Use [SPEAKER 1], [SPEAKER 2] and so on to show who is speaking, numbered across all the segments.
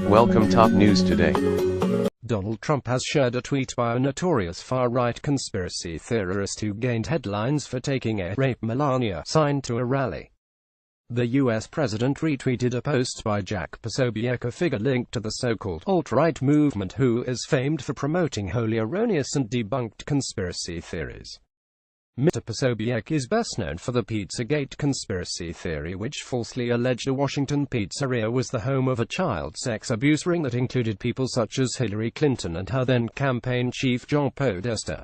[SPEAKER 1] Welcome top news today.
[SPEAKER 2] Donald Trump has shared a tweet by a notorious far-right conspiracy theorist who gained headlines for taking a rape Melania sign to a rally. The US president retweeted a post by Jack Posobiec, a figure linked to the so-called alt-right movement who is famed for promoting wholly erroneous and debunked conspiracy theories. Mr. Posobiec is best known for the Pizzagate conspiracy theory, which falsely alleged a Washington pizzeria was the home of a child sex abuse ring that included people such as Hillary Clinton and her then-campaign chief Jack Posobiec.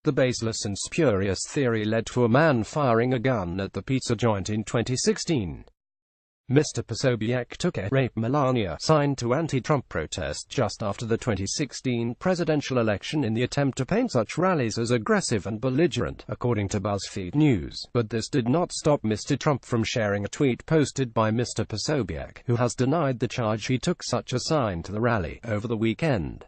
[SPEAKER 2] The baseless and spurious theory led to a man firing a gun at the pizza joint in 2016. Mr. Posobiec took a rape Melania sign to anti-Trump protests just after the 2016 presidential election in the attempt to paint such rallies as aggressive and belligerent, according to BuzzFeed News. But this did not stop Mr. Trump from sharing a tweet posted by Mr. Posobiec, who has denied the charge he took such a sign to the rally over the weekend.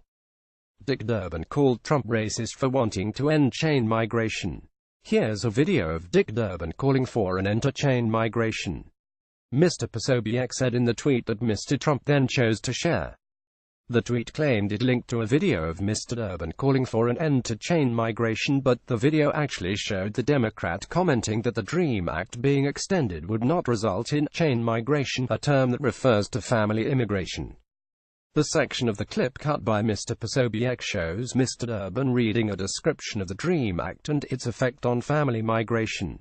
[SPEAKER 2] Dick Durbin called Trump racist for wanting to end chain migration. Here's a video of Dick Durbin calling for an end to chain migration. Mr. Posobiec said in the tweet that Mr. Trump then chose to share. The tweet claimed it linked to a video of Mr. Durbin calling for an end to chain migration, but the video actually showed the Democrat commenting that the DREAM Act being extended would not result in chain migration, a term that refers to family immigration. The section of the clip cut by Mr. Posobiec shows Mr. Durbin reading a description of the DREAM Act and its effect on family migration.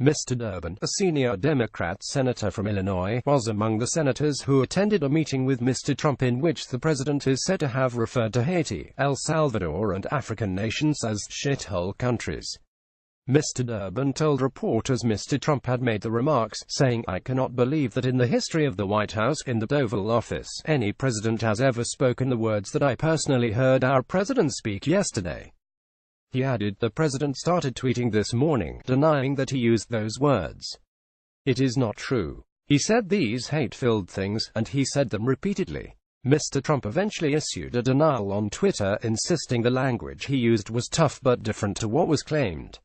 [SPEAKER 2] Mr. Durbin, a senior Democrat senator from Illinois, was among the senators who attended a meeting with Mr. Trump in which the president is said to have referred to Haiti, El Salvador and African nations as shithole countries. Mr. Durbin told reporters Mr. Trump had made the remarks, saying, "I cannot believe that in the history of the White House, in the Oval Office, any president has ever spoken the words that I personally heard our president speak yesterday." He added, "The president started tweeting this morning, denying that he used those words. It is not true. He said these hate-filled things, and he said them repeatedly." Mr. Trump eventually issued a denial on Twitter, insisting the language he used was tough but different to what was claimed.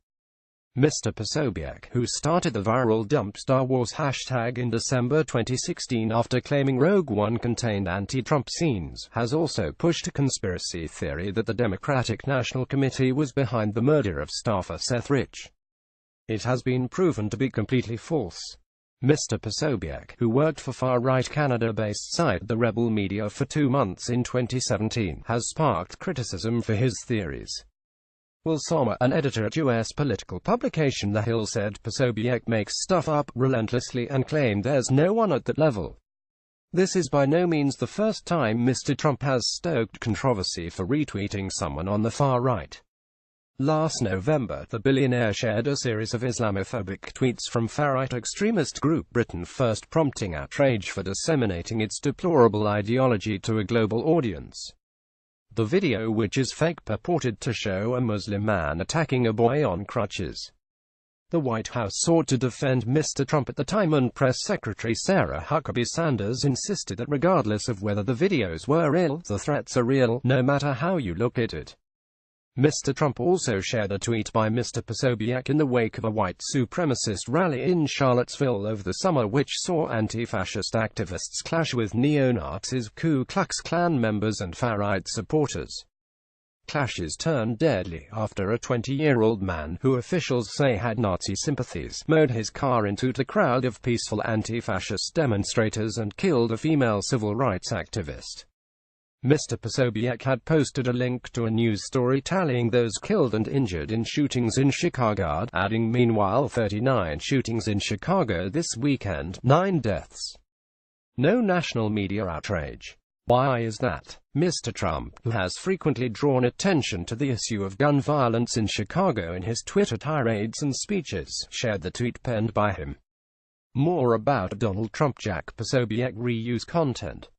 [SPEAKER 2] Mr. Posobiec, who started the viral Dump Star Wars hashtag in December 2016 after claiming Rogue One contained anti-Trump scenes, has also pushed a conspiracy theory that the Democratic National Committee was behind the murder of staffer Seth Rich. It has been proven to be completely false. Mr. Posobiec, who worked for far-right Canada-based site The Rebel Media for 2 months in 2017, has sparked criticism for his theories. Will Sommer, an editor at U.S. political publication The Hill, said Posobiec makes stuff up relentlessly and claimed there's no one at that level. This is by no means the first time Mr. Trump has stoked controversy for retweeting someone on the far right. Last November, the billionaire shared a series of Islamophobic tweets from far-right extremist group Britain First, prompting outrage for disseminating its deplorable ideology to a global audience. The video, which is fake, purported to show a Muslim man attacking a boy on crutches. The White House sought to defend Mr. Trump at the time, and Press Secretary Sarah Huckabee Sanders insisted that regardless of whether the videos were real, the threats are real, no matter how you look at it. Mr. Trump also shared a tweet by Mr. Posobiec in the wake of a white supremacist rally in Charlottesville over the summer, which saw anti-fascist activists clash with neo-Nazis, Ku Klux Klan members and far-right supporters. Clashes turned deadly after a 20-year-old man, who officials say had Nazi sympathies, mowed his car into the crowd of peaceful anti-fascist demonstrators and killed a female civil rights activist. Mr. Posobiec had posted a link to a news story tallying those killed and injured in shootings in Chicago, adding, "Meanwhile, 39 shootings in Chicago this weekend, 9 deaths. No national media outrage. Why is that?" Mr. Trump, who has frequently drawn attention to the issue of gun violence in Chicago in his Twitter tirades and speeches, shared the tweet penned by him. More about Donald Trump. Jack Posobiec reuse content.